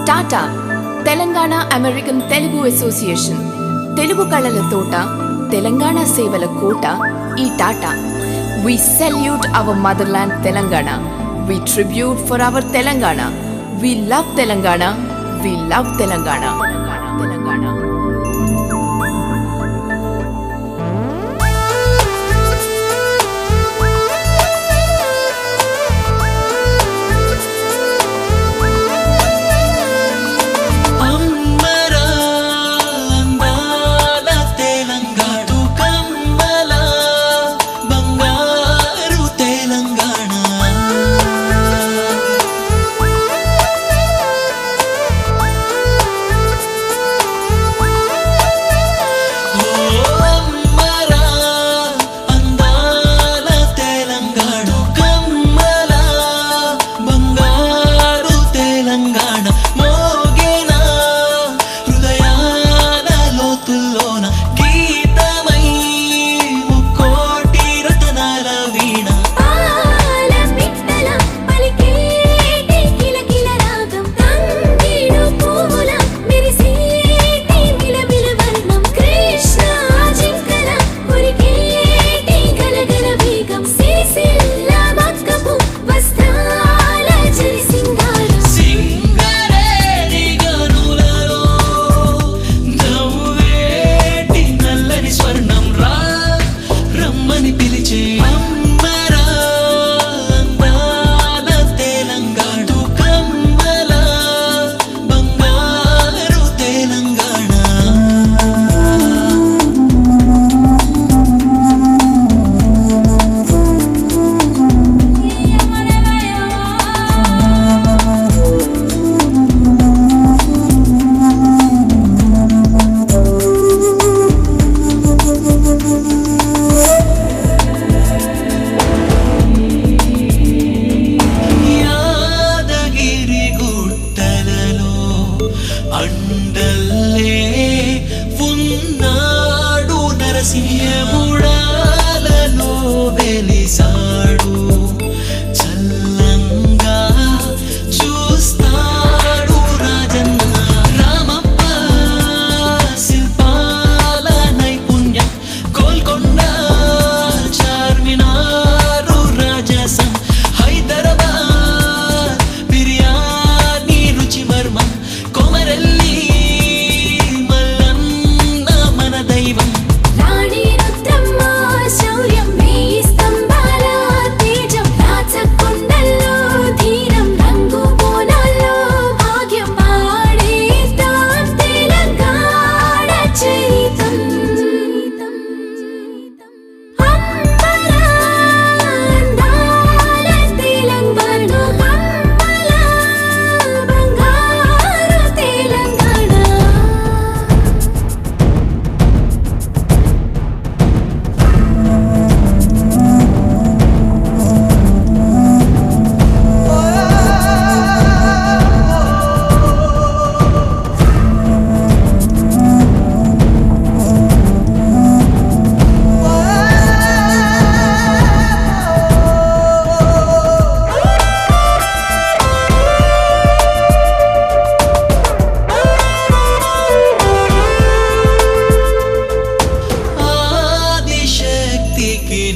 Tata Telangana American Telugu association Telugu కళల తోట తెలంగాణ సేవల కోట ఈ Tata. We salute our motherland Telangana. We tribute for our Telangana. We love Telangana. We love Telangana. Telangana. సింహముడాలలో వెలిసాడు చల్లంగా చూస్తాడు రాజన్న రామప్ప శిల్పాల నైపుణ్యం గోల్కొండ చార్మినారు రాజసం హైదరాబాద్ బిర్యానీ రుచి మర్మం కొమరెల్లి మల్లన్న మన దైవం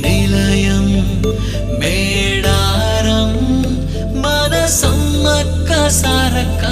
నిలయం మేడారం మన సమ్మక్క సారక్క